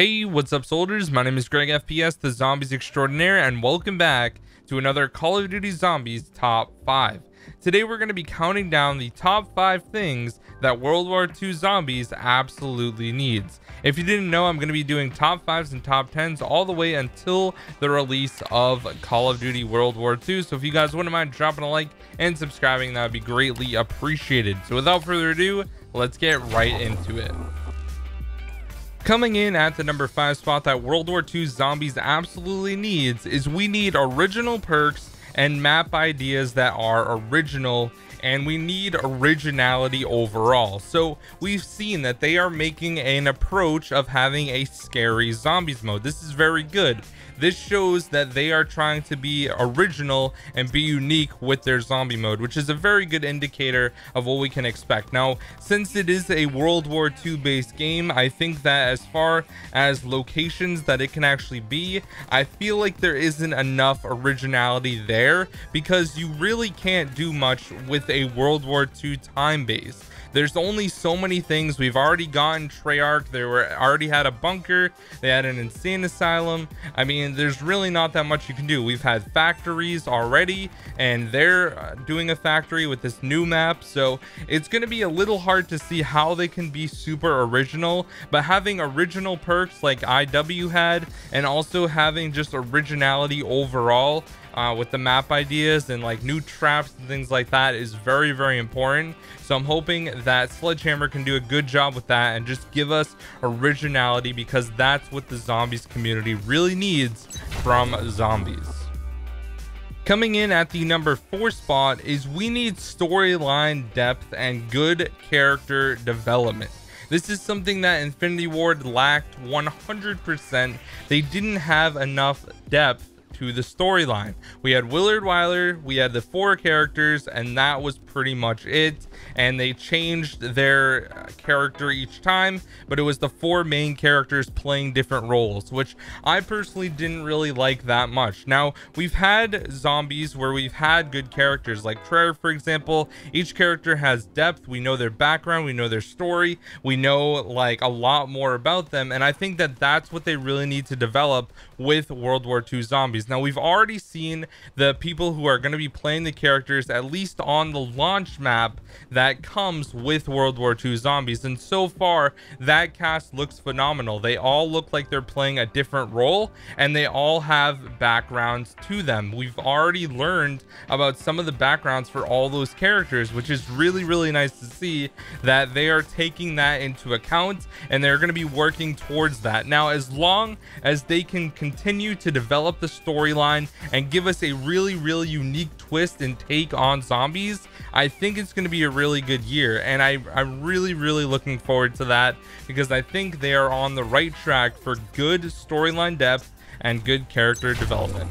Hey, what's up soldiers? My name is GregFPS, the Zombies Extraordinaire, and welcome back to another Call of Duty Zombies Top 5. Today we're going to be counting down the top 5 things that World War II Zombies absolutely needs. If you didn't know, I'm going to be doing top 5s and top 10s all the way until the release of Call of Duty World War II. So if you guys wouldn't mind dropping a like and subscribing, that would be greatly appreciated. So without further ado, let's get right into it. Coming in at the number 5 spot that World War II Zombies absolutely needs is we need original perks and map ideas that are original, and we need originality overall. So we've seen that they are making an approach of having a scary zombies mode. This is very good. This shows that they are trying to be original and be unique with their zombie mode, which is a very good indicator of what we can expect. Now, since it is a World War II based game, I think that as far as locations that it can actually be, I feel like there isn't enough originality there because you really can't do much with a World War II time base. There's only so many things. We've already gotten Treyarch. They already had a bunker. They had an insane asylum. I mean, there's really not that much you can do. We've had factories already, and they're doing a factory with this new map. So it's going to be a little hard to see how they can be super original, but having original perks like IW had, and also having just originality overall with the map ideas and like new traps and things like that is very, very important. So I'm hoping that Sledgehammer can do a good job with that and just give us originality, because that's what the zombies community really needs from zombies. Coming in at the number 4 spot is we need storyline depth and good character development. This is something that Infinity Ward lacked 100%. They didn't have enough depth to the storyline. We had Willard Wyler, we had the 4 characters, and that was pretty much it. And they changed their character each time, but it was the 4 main characters playing different roles, which I personally didn't really like that much. Now, we've had zombies where we've had good characters, like Treyarch, for example. Each character has depth. We know their background, we know their story, we know like a lot more about them, and I think that that's what they really need to develop with World War II Zombies. Now, we've already seen the people who are going to be playing the characters, at least on the launch map that comes with World War II Zombies, and so far that cast looks phenomenal. They all look like they're playing a different role, and they all have backgrounds to them. We've already learned about some of the backgrounds for all those characters, which is really, really nice to see that they are taking that into account and they're going to be working towards that. Now, as long as they can continue to develop the storyline and give us a really, really unique twist and take on zombies, I think it's going to be a really good year, and I'm really, really looking forward to that, because I think they are on the right track for good storyline depth and good character development.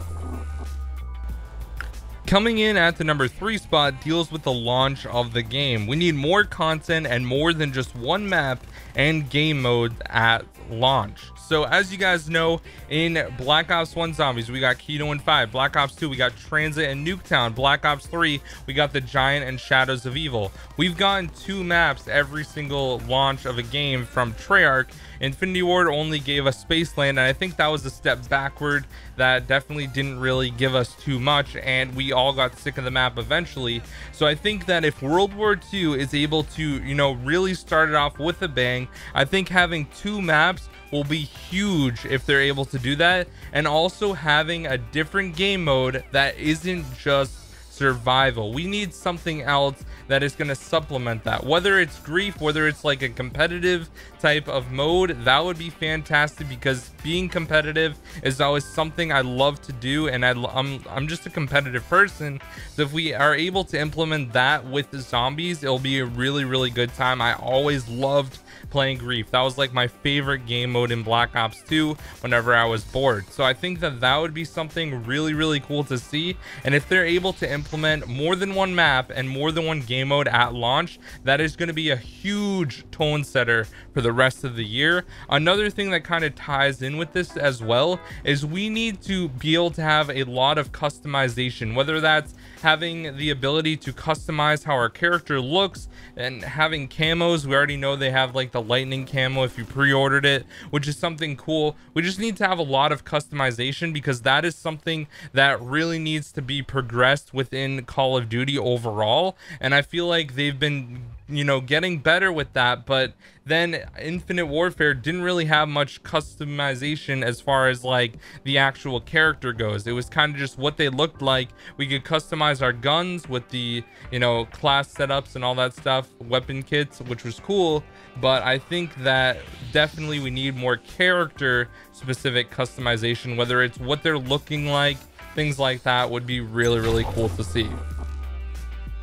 Coming in at the number 3 spot deals with the launch of the game. We need more content and more than just one map and game mode at launch. So as you guys know, in Black Ops 1 Zombies, we got Keto and 5. Black Ops 2, we got Transit and Nuketown. Black Ops 3, we got The Giant and Shadows of Evil. We've gotten 2 maps every single launch of a game from Treyarch. Infinity Ward only gave us Spaceland, and I think that was a step backward. That definitely didn't really give us too much, and we all got sick of the map eventually. So I think that if World War II is able to, you know, really start it off with a bang, I think having 2 maps will be huge if they're able to do that, and also having a different game mode that isn't just survival. We need something else that is going to supplement that, whether it's grief, whether it's like a competitive type of mode. That would be fantastic, because being competitive is always something I love to do, and I'm just a competitive person. So if we are able to implement that with the zombies, it'll be a really, really good time. I always loved playing grief. That was like my favorite game mode in Black Ops 2 whenever I was bored. So I think that that would be something really, really cool to see. And if they're able to implement more than one map and more than one game mode at launch, that is going to be a huge tone setter for the rest of the year. Another thing that kind of ties in with this as well is we need to be able to have a lot of customization, whether that's having the ability to customize how our character looks and having camos. We already know they have like like the lightning camo if you pre-ordered it, which is something cool. We just need to have a lot of customization, because that is something that really needs to be progressed within Call of Duty overall, and I feel like they've been, you know, getting better with that. But then Infinite Warfare didn't really have much customization as far as like the actual character goes. It was kind of just what they looked like. We could customize our guns with the, you know, class setups and all that stuff, weapon kits, which was cool. But I think that definitely we need more character specific customization, whether it's what they're looking like, things like that would be really, really cool to see.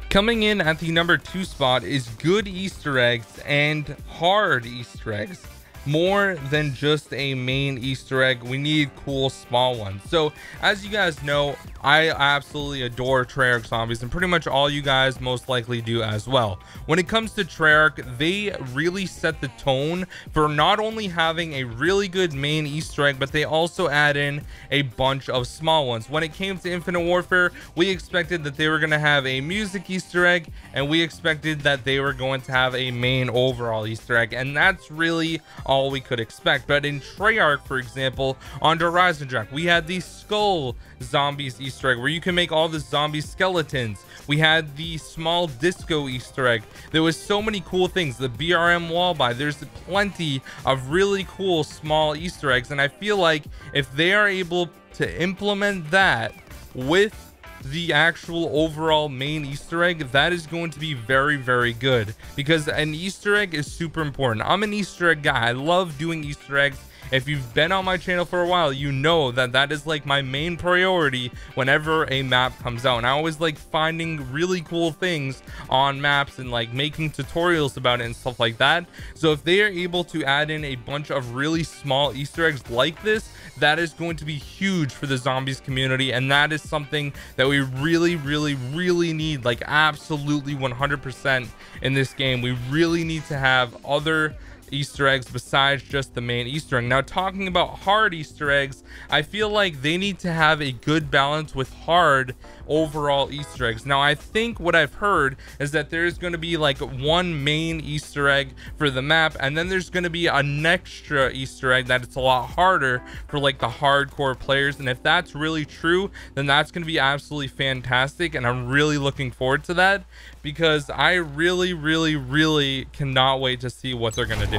Coming in at the number 2 spot is good Easter eggs and hard Easter eggs. More than just a main Easter egg, we need cool small ones. So as you guys know, I absolutely adore Treyarch zombies, and pretty much all you guys most likely do as well. When it comes to Treyarch, they really set the tone for not only having a really good main Easter egg, but they also add in a bunch of small ones. When it came to Infinite Warfare, we expected that they were going to have a music Easter egg, and we expected that they were going to have a main overall Easter egg, and that's really all we could expect. But in Treyarch, for example, on WWII, we had the Skull Zombies Easter egg where you can make all the zombie skeletons. We had the small disco Easter egg. There was so many cool things. The BRM wall buy, there's plenty of really cool small Easter eggs, and I feel like if they are able to implement that with the actual overall main Easter egg, that is going to be very, very good, because an Easter egg is super important. I'm an Easter egg guy. I love doing Easter eggs. If you've been on my channel for a while, you know that that is like my main priority whenever a map comes out, and I always like finding really cool things on maps and like making tutorials about it and stuff like that. So if they are able to add in a bunch of really small Easter eggs like this, that is going to be huge for the zombies community, and that is something that we really, really, really need, like absolutely 100% in this game. We really need to have other Easter eggs besides just the main Easter egg. Now, talking about hard Easter eggs, I feel like they need to have a good balance with hard overall Easter eggs. Now, I think what I've heard is that there's going to be like one main Easter egg for the map, and then there's going to be an extra Easter egg that it's a lot harder for like the hardcore players. And if that's really true, then that's going to be absolutely fantastic, and I'm really looking forward to that, because I really, really, really cannot wait to see what they're going to do.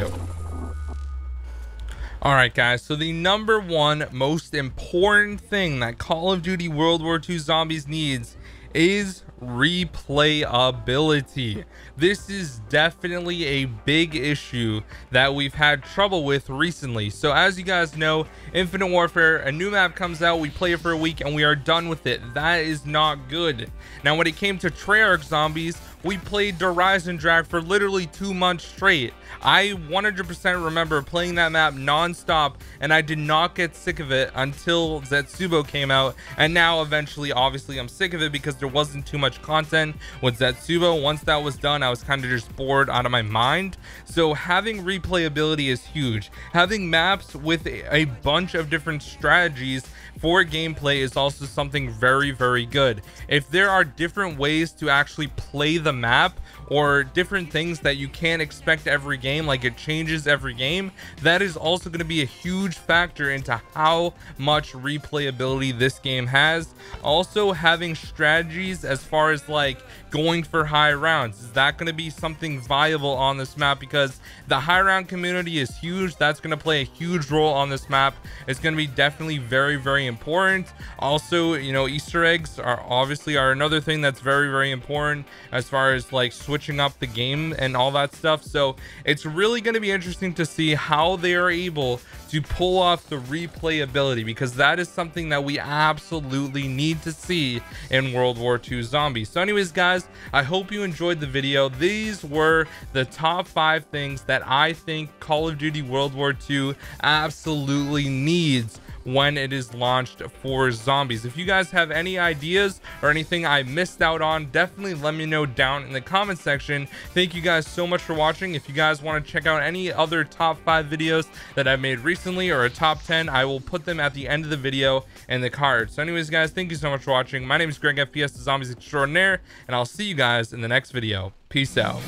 Alright guys, so the number 1 most important thing that Call of Duty World War II Zombies needs is replayability. This is definitely a big issue that we've had trouble with recently. So as you guys know, Infinite Warfare, a new map comes out, we play it for a week, and we are done with it. That is not good. Now, when it came to Treyarch zombies, we played WWII for literally 2 months straight. I 100% remember playing that map non-stop, and I did not get sick of it until Zetsubo came out, and now eventually, obviously, I'm sick of it because there wasn't too much content with Zetsubo. Once that was done, I was kind of just bored out of my mind. So having replayability is huge. Having maps with a bunch of different strategies for gameplay is also something very, very good. If there are different ways to actually play the map, or different things that you can't expect every game, like it changes every game, that is also going to be a huge factor into how much replayability this game has. Also, having strategies as far as like going for high rounds, is that going to be something viable on this map? Because the high round community is huge. That's going to play a huge role on this map. It's going to be definitely very, very important. Also, you know, Easter eggs are obviously another thing that's very, very important as far as like switching up the game and all that stuff. So it's really going to be interesting to see how they are able to pull off the replayability, because that is something that we absolutely need to see in World War II Zombies. So anyways guys, I hope you enjoyed the video. These were the top 5 things that I think Call of Duty World War II absolutely needs when it is launched for zombies. If you guys have any ideas or anything I missed out on, definitely let me know down in the comment section. Thank you guys so much for watching. If you guys want to check out any other top 5 videos that I've made recently, or a top 10, I will put them at the end of the video in the card. So anyways guys, thank you so much for watching. My name is GregFPS, the Zombies Extraordinaire, and I'll see you guys in the next video. Peace out.